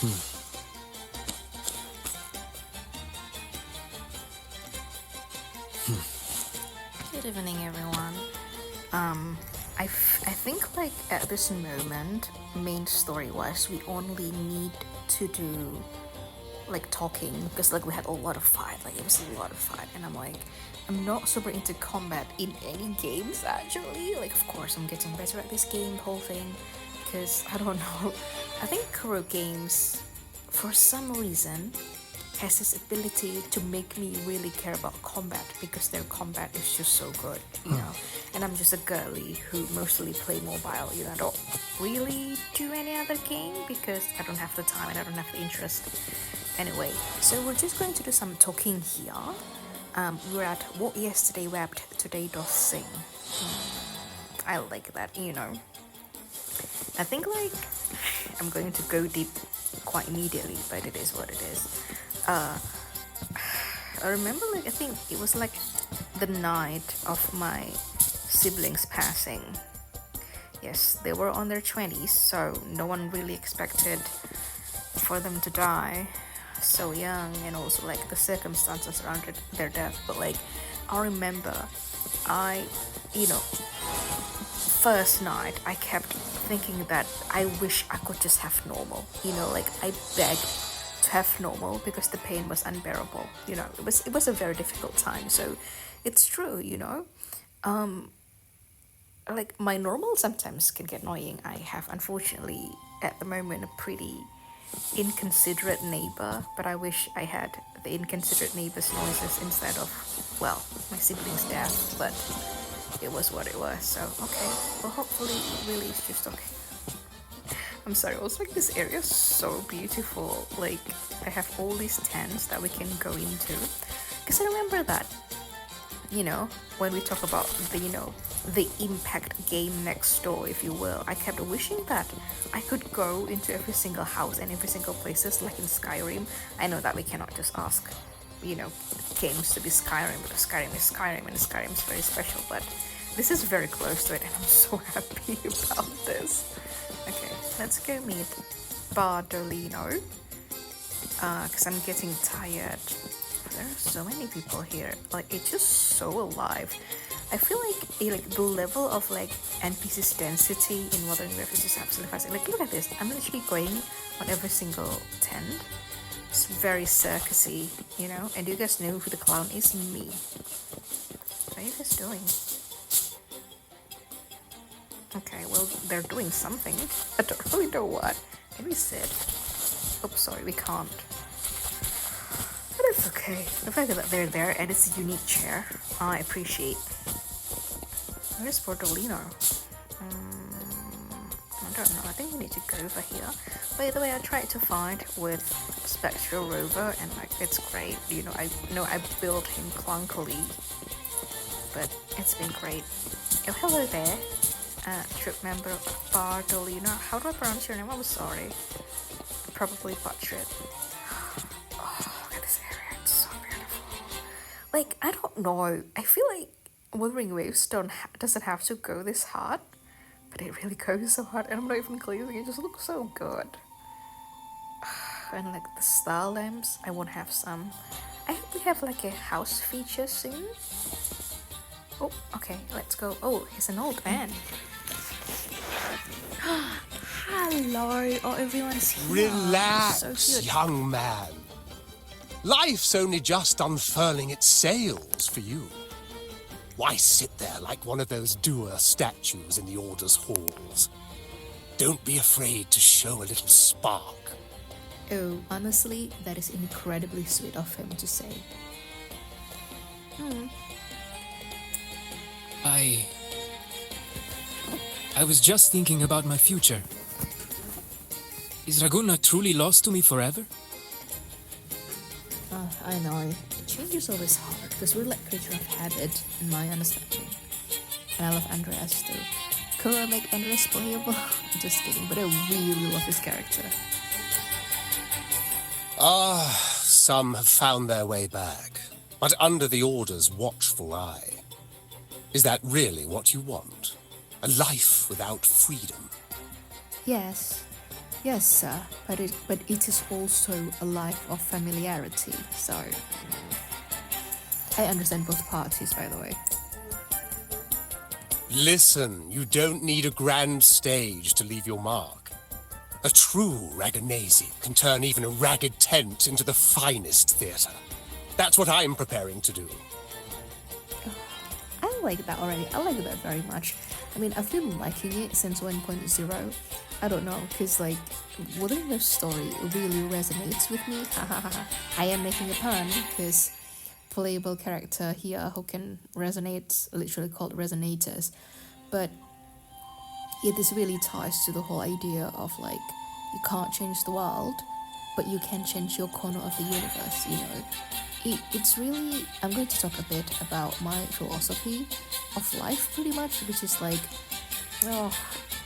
Good evening, everyone. I think like at this moment, main story-wise, we only need to do like talking because like we had a lot of fight. Like it was a lot of fight, and I'm not super into combat in any games actually. Like of course I'm getting better at this game, the whole thing, because I don't know. I think Kuro games, for some reason, has this ability to make me really care about combat because their combat is just so good, you know. And I'm just a girly who mostly play mobile, you know. I don't really do any other game because I don't have the time and I don't have the interest. Anyway, so we're just going to do some talking here. We're at what yesterday wept, today doth sing. I like that, you know. I think like I'm going to go deep quite immediately, but it is what it is. I remember like I think it was like the night of my siblings passing. Yes, they were on their 20s, so no one really expected for them to die so young, and also like the circumstances around their death. But like I remember you know, first night I kept thinking that I wish I could just have normal, you know, like I begged to have normal because the pain was unbearable, you know. It was a very difficult time, so it's true, you know. Like my normal sometimes can get annoying. I have unfortunately at the moment a pretty inconsiderate neighbor, but I wish I had the inconsiderate neighbor's noises instead of, well, my siblings' death, but it was what it was, so okay. Well, hopefully really it's just okay. I'm sorry, also like this area is so beautiful. Like I have all these tents that we can go into. Because I remember that, you know, when we talk about the, you know, the impact game next door, if you will, I kept wishing that I could go into every single house and every single places like in Skyrim. I know that we cannot just ask, you know, games to be Skyrim because Skyrim is Skyrim and Skyrim is very special, but this is very close to it and I'm so happy about this. Okay, let's go meet Bardolino, because I'm getting tired. There are so many people here. Like, it's just so alive. I feel like the level of like NPC's density in Wuthering Waves is just absolutely fascinating. Like, look at this. I'm literally going on every single tent. It's very circusy, you know. And do you guys know who the clown is? Me. What are you guys doing? Okay, well, they're doing something. I don't really know what. Maybe sit. Oops, sorry, we can't. But it's okay. The fact that they're there and it's a unique chair, I appreciate. Where's Bardolino? I don't know. I think we need to go over here. By the way, I tried to find with Spectral Rover and like it's great. You know I built him clunkily, but it's been great. Oh, hello there. Troop member Bardolino. How do I pronounce your name? I'm sorry. I probably butchered it. Oh, look at this area. It's so beautiful. Like, I don't know. I feel like Wuthering Waves doesn't have to go this hard, but it really goes so hard, and I'm not even glazing. It just looks so good. And like the star lamps, I won't have some. I hope we have like a house feature soon. Oh, okay, let's go. Oh, he's an old man. Hello. Oh, everyone's here. Relax, So young man. Life's only just unfurling its sails for you. Why sit there like one of those dour statues in the Order's halls? Don't be afraid to show a little spark. Oh, honestly, that is incredibly sweet of him to say. I was just thinking about my future. Is Raguna truly lost to me forever? I know. Change is always hard because we're like creature of habit, in my understanding. And I love Andreas too. Could I make Andreas playable? Just kidding, but I really love his character. Some have found their way back, but under the Order's watchful eye. Is that really what you want? A life without freedom? Yes, Yes, sir, but it is also a life of familiarity, so I understand both parties, by the way. Listen, you don't need a grand stage to leave your mark. A true Ragagnese can turn even a ragged tent into the finest theatre. That's what I'm preparing to do. I like that already. I like that very much. I mean, I've been liking it since 1.0. I don't know, because like, Wuthering Waves story really resonates with me. I am making a pun, because playable character here who can resonate, literally called resonators. But yeah, this really ties to the whole idea of like, you can't change the world, but you can change your corner of the universe, you know. It's really, I'm going to talk a bit about my philosophy of life pretty much, which is like, oh,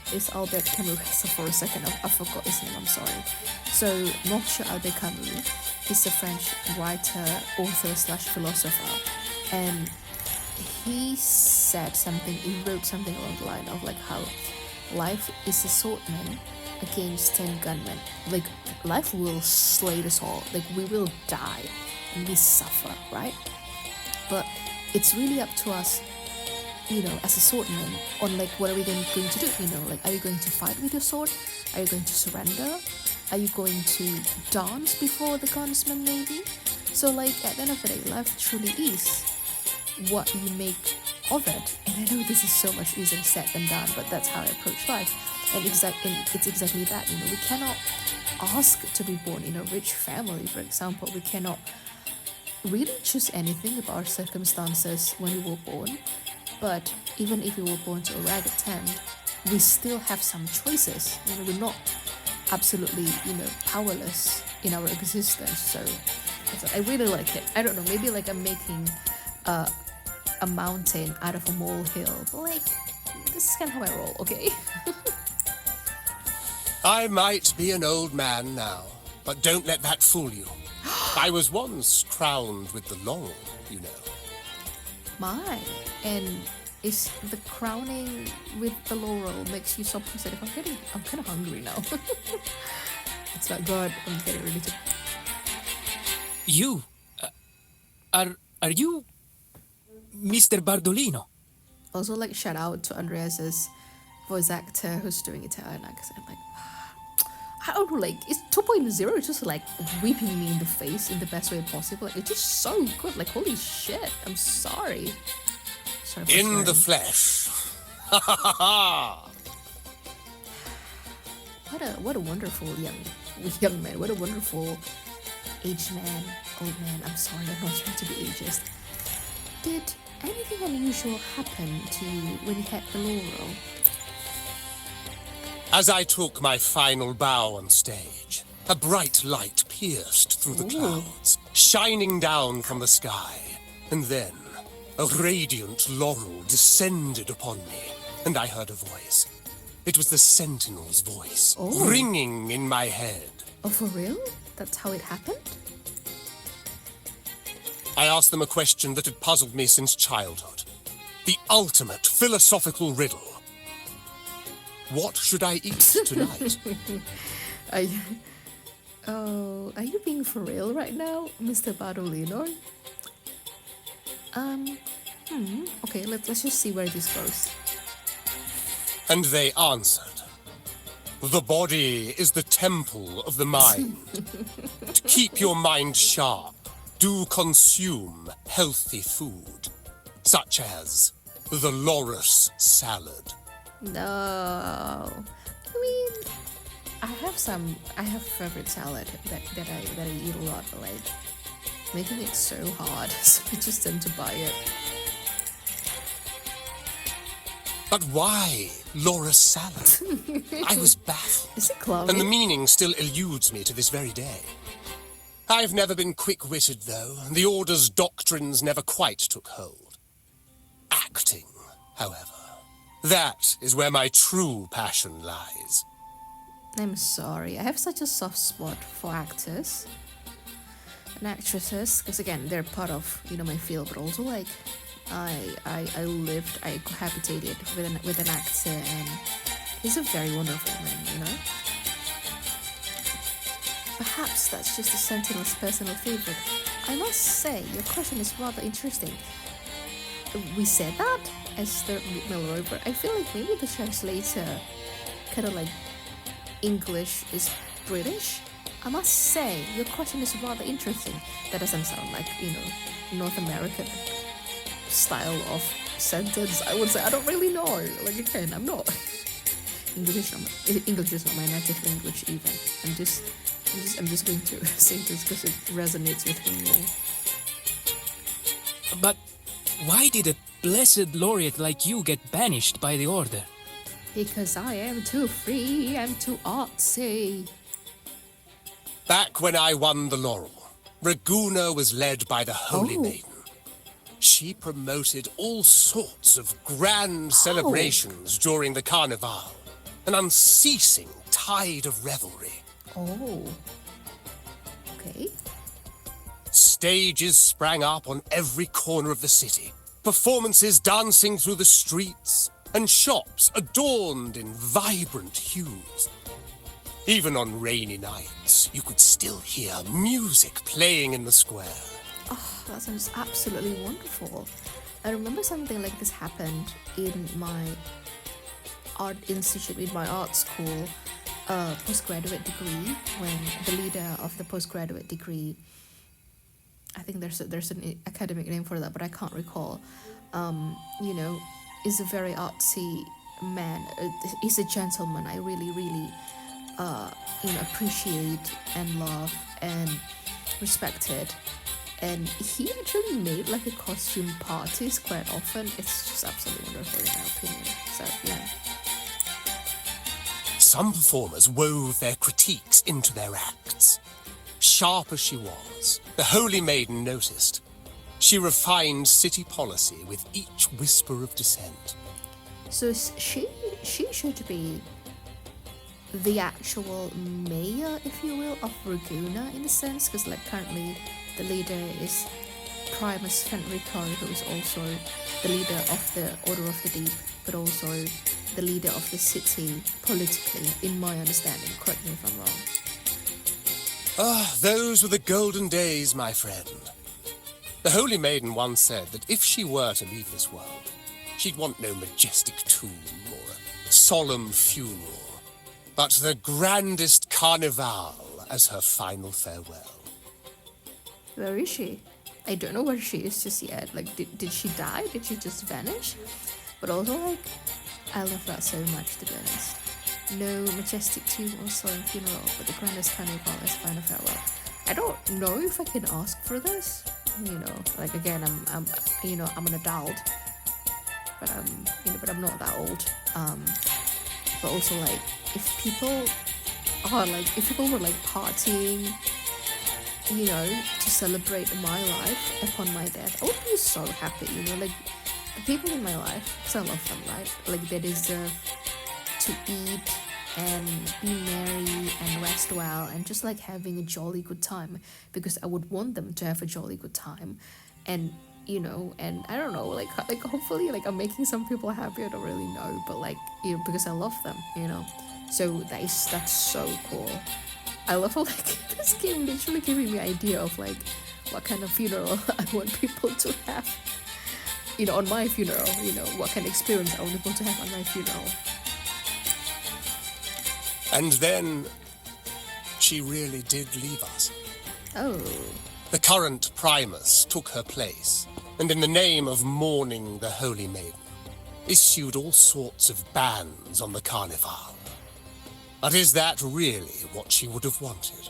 it's Albert Camus. So for a second I forgot his name, I'm sorry. So Monsieur Albert Camus is a French writer, author slash philosopher, and he said something, he wrote something along the line of like how life is a swordman against 10 gunmen. Like, life will slay us all, like we will die and we suffer, right? But it's really up to us, you know, as a swordman, on like what are we going to do, you know, like are you going to fight with your sword, are you going to surrender, are you going to dance before the gunsman maybe? So like at the end of the day, life truly is what you make of it. And I know this is so much easier said than done, but that's how I approach life. And it's exactly that, you know, we cannot ask to be born in a rich family, for example. We cannot really choose anything about our circumstances when we were born. But even if we were born to a ragged tent, we still have some choices. You know, we're not absolutely, you know, powerless in our existence. So I really like it. I don't know, maybe like I'm making a mountain out of a molehill, but like, this is kind of how I roll, okay? I might be an old man now, but don't let that fool you. I was once crowned with the laurel, you know. My, and is the crowning with the laurel makes you so positive? I'm kind of hungry now. It's not good. I'm getting ready to. You, are you Mr. Bardolino? Also, like, shout out to Andreas's voice actor who's doing Italian accent. Like, I don't know, like, it's 2.0, it's just like whipping me in the face in the best way possible. Like, it's just so good. Like, holy shit. I'm sorry. Sorry for In swearing. the flesh. Ha ha ha ha! What a wonderful young man. What a wonderful aged man, old man. I'm sorry, I'm not trying to be ageist. Did anything unusual happen to you when you had the laurel? As I took my final bow on stage, a bright light pierced through the clouds, shining down from the sky. And then, a radiant laurel descended upon me, and I heard a voice. It was the Sentinel's voice, ringing in my head. Oh, for real? That's how it happened? I asked them a question that had puzzled me since childhood. The ultimate philosophical riddle. What should I eat tonight? Are you being for real right now, Mr. Bardolino? Okay, let's just see where this goes. And they answered. The body is the temple of the mind. To keep your mind sharp, do consume healthy food, such as the loris salad. No. I mean, I have favorite salad that I eat a lot, but like, making it so hard, so I just tend to buy it. But why loris salad? I was baffled. Is it cloudy? And the meaning still eludes me to this very day. I've never been quick-witted, though. The Order's doctrines never quite took hold. Acting, however, that is where my true passion lies. I'm sorry, I have such a soft spot for actors and actresses, because again, they're part of, you know, my field, but also like, I cohabitated with an actor, and he's a very wonderful man, you know. perhaps that's just the Sentinel's personal favorite. I must say, your question is rather interesting. We said that as the Mill Rover. I feel like maybe the translator kind of like English is British. I must say, your question is rather interesting. That doesn't sound like, North American style of sentence. I would say, I don't really know. Like, again, I'm not. English is not my native language even. I'm just going to say this because it resonates with me more. But why did a blessed laureate like you get banished by the Order? Because I am too free, I'm too artsy. Back when I won the laurel, Raguna was led by the Holy Maiden. She promoted all sorts of grand celebrations during the Carnival, an unceasing tide of revelry. Oh. Okay. Stages sprang up on every corner of the city, performances dancing through the streets, and shops adorned in vibrant hues. Even on rainy nights, you could still hear music playing in the square. Oh, that sounds absolutely wonderful. I remember something like this happened in my art institute, in my art school postgraduate degree, when the leader of the postgraduate degree, I think there's an academic name for that, but I can't recall, is a very artsy man. He's a gentleman I really, really appreciate and love and respected. And he actually made like a costume parties quite often. It's just absolutely wonderful in my opinion. So yeah. Some performers wove their critiques into their acts. Sharp as she was, the Holy Maiden noticed. She refined city policy with each whisper of dissent. So she should be the actual mayor, if you will, of Raguna in a sense, because like currently the leader is Primus Fenrico, who is also the leader of the Order of the Deep, but also the leader of the city politically, in my understanding. Correct me if I'm wrong. Those were the golden days, my friend. The Holy Maiden once said that if she were to leave this world, she'd want no majestic tomb or a solemn funeral, but the grandest carnival as her final farewell. Where is she? I don't know where she is just yet. Like, did she die? Did she just vanish? But also, like, I love that so much, to be honest. No majestic tomb or solemn funeral, but the grandest carnival as final farewell. I don't know if I can ask for this. Like again, I'm an adult, but I'm not that old. But also like, if people were like partying, to celebrate my life upon my death, I would be so happy. Like the people in my life, because I love them, right? Like they deserve to eat and be merry and rest well and just like having a jolly good time, because I would want them to have a jolly good time. And and I don't know, like hopefully like I'm making some people happy, I don't really know, but like because I love them, so that's so cool. I love how like this game literally giving me idea of like what kind of funeral I want people to have, on my funeral, what kind of experience I want people to have on my funeral. And then she really did leave us. Oh. The current Primus took her place, and in the name of mourning the Holy Maiden, issued all sorts of bans on the Carnival. But is that really what she would have wanted?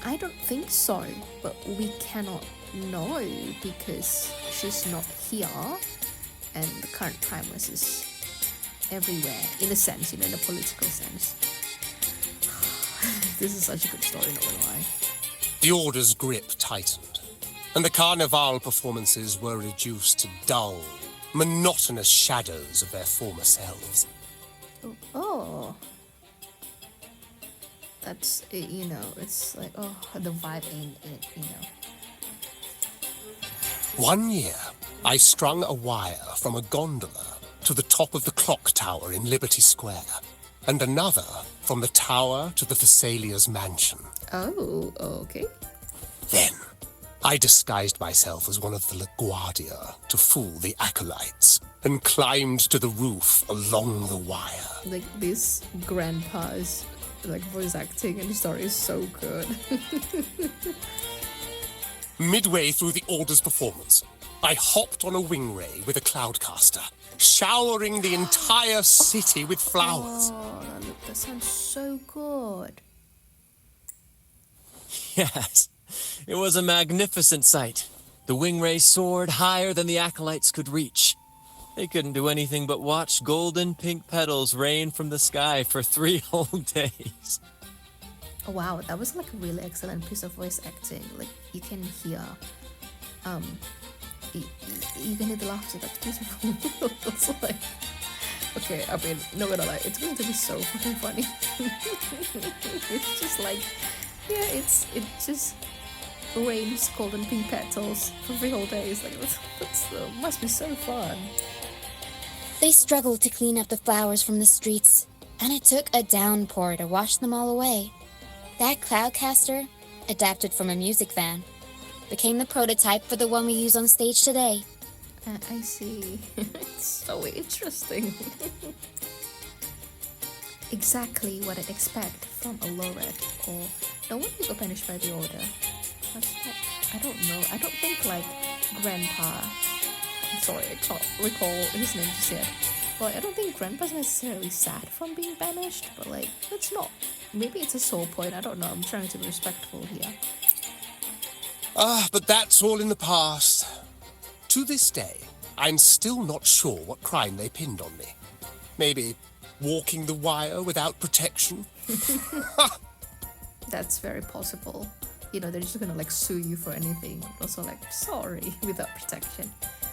I don't think so, but we cannot know because she's not here, and the current Primus is everywhere, in a sense, in a political sense. This is such a good story, not gonna lie. The Order's grip tightened, and the Carnival performances were reduced to dull, monotonous shadows of their former selves. Oh. That's, it's like, the vibe ain't it, One year, I strung a wire from a gondola to the top of the clock tower in Liberty Square. and another from the tower to the Thessalia's mansion. Oh, okay. Then, I disguised myself as one of the LaGuardia to fool the acolytes, and climbed to the roof along the wire. Like, this grandpa's like voice acting and story is so good. Midway through the Order's performance, I hopped on a wing ray with a cloudcaster, showering the entire city with flowers. Oh, that sounds so good. Yes, it was a magnificent sight. The wing ray soared higher than the acolytes could reach. They couldn't do anything but watch golden pink petals rain from the sky for 3 whole days. Oh, wow, that was like a really excellent piece of voice acting. Like, you can hear, you can hear the laughter. That's beautiful. It's like, okay, I mean, no gonna lie, it's going to be so fucking funny. It's just like, yeah, it just rains golden pink petals for 3 whole days. Like, that's must be so fun. They struggled to clean up the flowers from the streets, and it took a downpour to wash them all away. That cloudcaster, adapted from a music van, became the prototype for the one we use on stage today. I see. It's so interesting. Exactly what I'd expect from a laureate, or no one who got punished by the Order. I don't know. I don't think like Grandpa. I'm sorry, I can't recall his name just yet. But I don't think Grandpa's necessarily sad from being banished, but like, it's not. Maybe it's a sore point, I don't know. I'm trying to be respectful here. But that's all in the past. To this day, I'm still not sure what crime they pinned on me. Maybe walking the wire without protection? That's very possible. You know, they're just gonna like sue you for anything. Also like, sorry, without protection.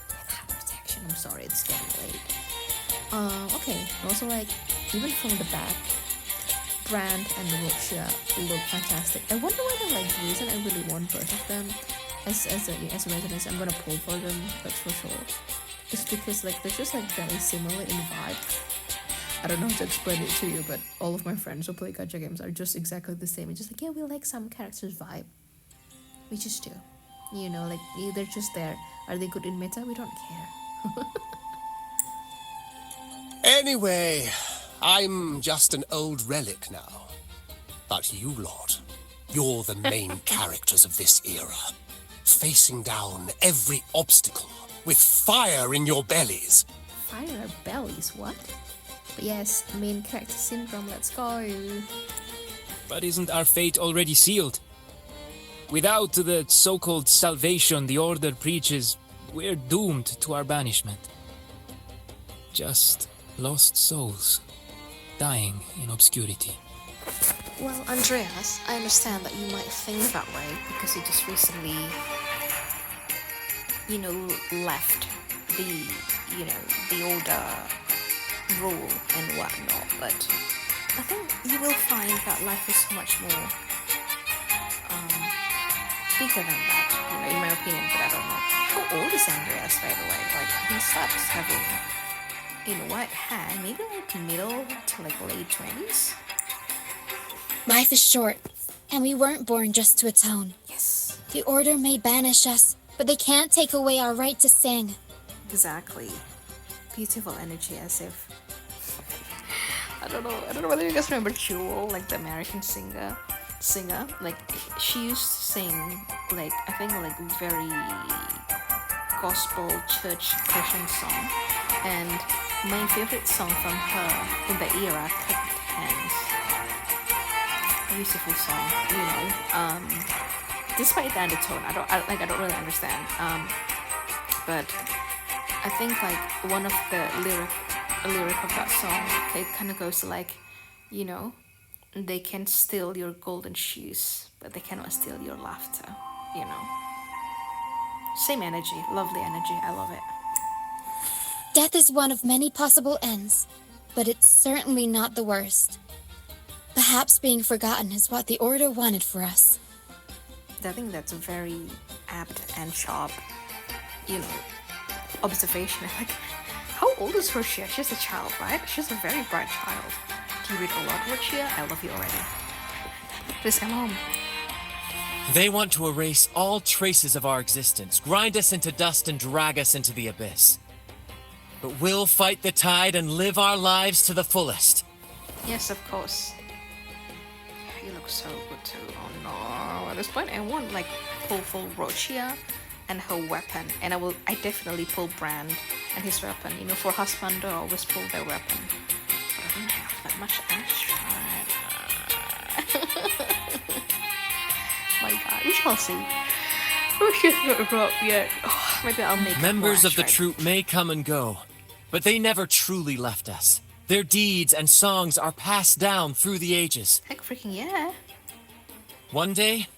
Without protection, I'm sorry, it's getting late. Okay, also like, even from the back, Brand and Rocha look fantastic. I wonder whether like the reason I really want both of them as a resident, I'm gonna pull for them, that's for sure. It's because like they're just like very similar in vibe. I don't know how to explain it to you, but all of my friends who play gacha games are just exactly the same. It's just like, yeah, we like some characters' vibe. We just do. You know, like, they're just there. Are they good in meta? We don't care. Anyway, I'm just an old relic now. But you lot, you're the main characters of this era. Facing down every obstacle with fire in your bellies. Fire bellies, what? But yes, main character syndrome, let's go. But isn't our fate already sealed? Without the so-called salvation the Order preaches, we're doomed to our banishment. Just lost souls, dying in obscurity. Well, Andreas, I understand that you might think that way because you just recently, left the Order rule and whatnot, but I think you will find that life is so much more bigger than that, in my opinion, but I don't know. How old is Andreas, by the way? Like, he starts having, white hair, maybe like middle to like late 20s? Life is short, and we weren't born just to atone. Yes. The Order may banish us, but they can't take away our right to sing. Exactly. Beautiful energy, as if I don't know whether you guys remember Jewel, like the American singer. Like, she used to sing like, I think, like very gospel church Christian song, and my favorite song from her in the era, Cupped Hands. Beautiful song, despite the undertone, I don't really understand, but I think like one of the lyric of that song, it kind of goes like, they can steal your golden shoes, but they cannot steal your laughter. Same energy, lovely energy. I love it. Death is one of many possible ends, but it's certainly not the worst. Perhaps being forgotten is what the Order wanted for us. I think that's a very apt and sharp, observation. Like, how old is Roshia? She's a child, right? She's a very bright child. Do you read a lot, Rochia? I love you already. Please come home. They want to erase all traces of our existence, grind us into dust and drag us into the abyss. But we'll fight the tide and live our lives to the fullest. Yes, of course. You look so good too. Oh no. At this point, I want like pull full Rochia and her weapon, and I definitely pull Brand and his weapon. You know, for husband, I always pull their weapon. But I don't have that much ash. My God, we shall see. Roshia's not up yet. Oh, maybe I'll make Members of the right? troop may come and go, but they never truly left us. Their deeds and songs are passed down through the ages. Heck freaking yeah. One day,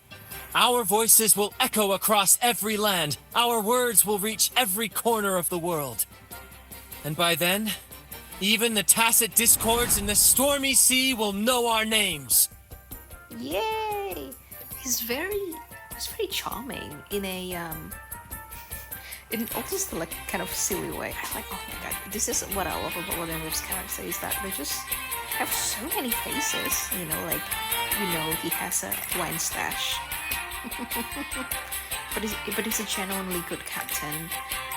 our voices will echo across every land. Our words will reach every corner of the world. And by then, even the tacit discords in the stormy sea will know our names. Yay! He's very charming in a in almost like kind of silly way. I like, oh my God, this is what I love about Wuthering Waves character, is that they just have so many faces. You know, like, you know, he has a wine stash, but he's a genuinely good captain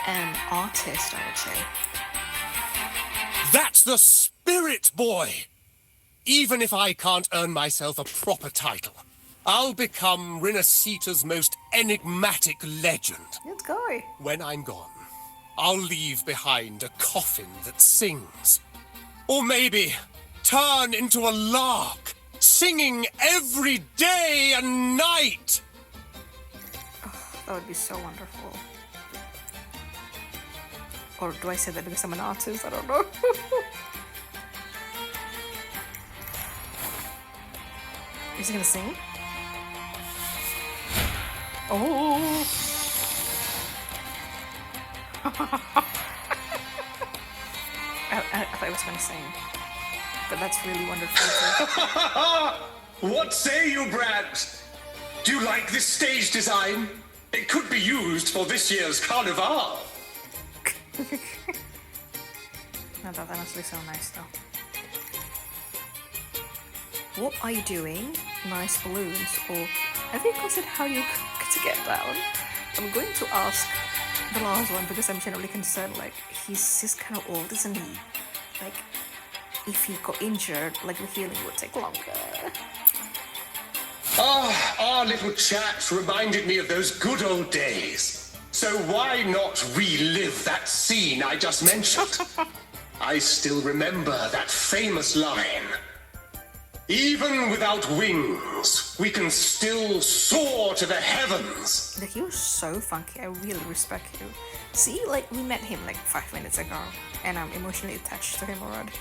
and artist, I would say. That's the spirit, boy! Even if I can't earn myself a proper title, I'll become Rinasita's most enigmatic legend. Let's go. When I'm gone, I'll leave behind a coffin that sings. Or maybe turn into a lark, singing every day and night. That would be so wonderful. Or do I say that because I'm an artist? I don't know. Is he gonna sing? Oh! I thought he was gonna sing. But that's really wonderful too. What say you, Brad? Do you like this stage design? It could be used for this year's carnival. No, that's honestly so nice though. What are you doing? Nice balloons. Or have you considered how you to get down? I'm going to ask the last one because I'm generally concerned, like, he's kind of old, isn't he? Like, if he got injured, like, the healing would take longer. Our little chat reminded me of those good old days. So why not relive that scene I just mentioned? I still remember that famous line. Even without wings, we can still soar to the heavens. Like, he was so funky. I really respect you. See, like, we met him like 5 minutes ago, and I'm emotionally attached to him already.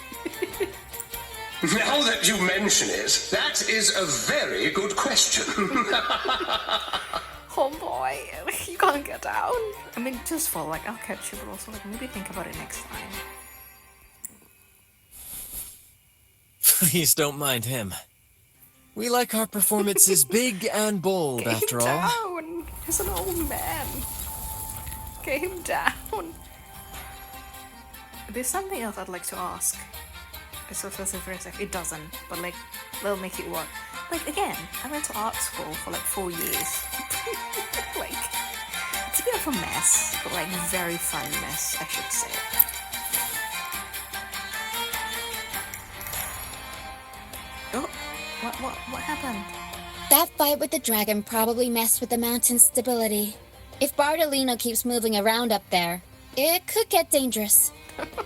Now that you mention it, that is a very good question. Oh boy, you can't get down. I mean, just for like, I'll catch you, but also like, maybe think about it next time. Please don't mind him. We like our performances big and bold, Get after him all. down. He's an old man. Get him down. There's something else I'd like to ask. It's also very like, it doesn't, but like, they'll make it work. Like, again, I went to art school for like 4 years. Like, it's a bit of a mess, but like, very fun mess, I should say. Oh, what happened? That fight with the dragon probably messed with the mountain's stability. If Bardolino keeps moving around up there, it could get dangerous.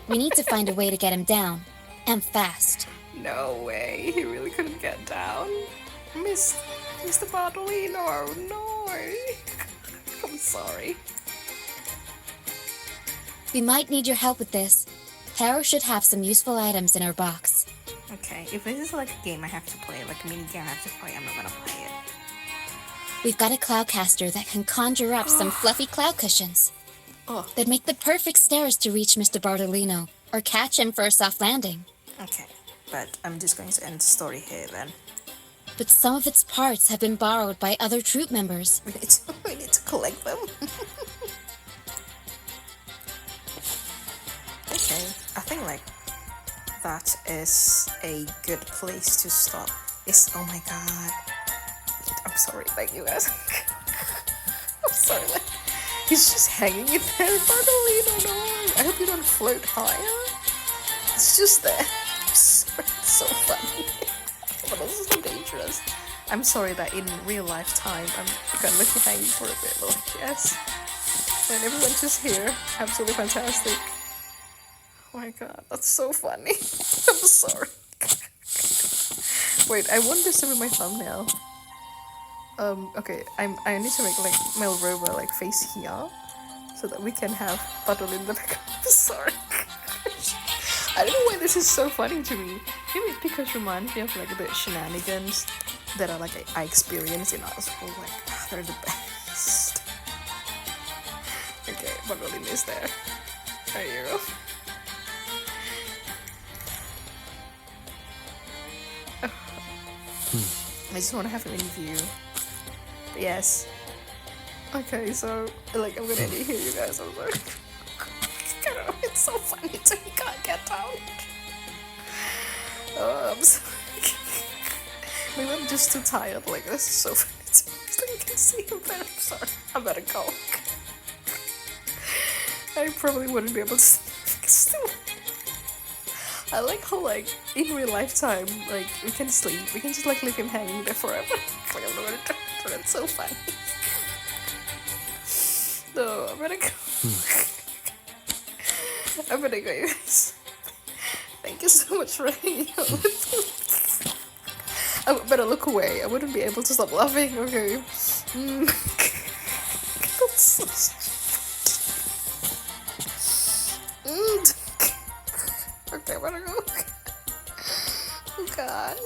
We need to find a way to get him down. And fast. No way, he really couldn't get down. Mr. Bardolino, no. I'm sorry. We might need your help with this. Hera should have some useful items in her box. Okay, if this is like a game I have to play, like a mini game I have to play, I'm not gonna play it. We've got a cloudcaster that can conjure up some fluffy cloud cushions. Oh. That'd make the perfect stairs to reach Mr. Bardolino, or catch him for a soft landing. Okay, but I'm just going to end the story here then. But some of its parts have been borrowed by other troop members. We need to collect them. Okay, I think like that is a good place to stop. Oh my god. I'm sorry, like you guys. I'm sorry, like he's just hanging in there, Bardolino, no. I hope you don't float higher. It's just there. I'm sorry, it's so funny. But also so dangerous. I'm sorry that in real life time I'm gonna let you hanging for a bit, like yes. And everyone just here, absolutely fantastic. Oh my god, that's so funny. I'm sorry. Wait, I want this to be my thumbnail. Okay, I need to make like Melroba like face here, so that we can have Buttle in the background. I'm sorry. I don't know why this is so funny to me. Maybe it's because it reminds me of like the shenanigans that I experience in art school. Like they're the best. Okay, Bardolino is there. There you go. I just want to have him in view. But yes. Okay, so like I'm gonna end it here, you guys. I'm sorry. It's so funny too. You can't get out. Oh, I'm sorry. Maybe I'm just too tired. Like this is so funny too. So you can see him there. I'm sorry. I better go. I probably wouldn't be able to sleep. Still. I like how like in real lifetime like we can sleep. We can just like leave him hanging there forever. Like I'm not gonna do it. It's so funny. No, I'm gonna go. I'm gonna go, you guys. Thank you so much for hanging out with me. I better look away. I wouldn't be able to stop laughing. Okay. That's so stupid. Okay, I better go. Oh god.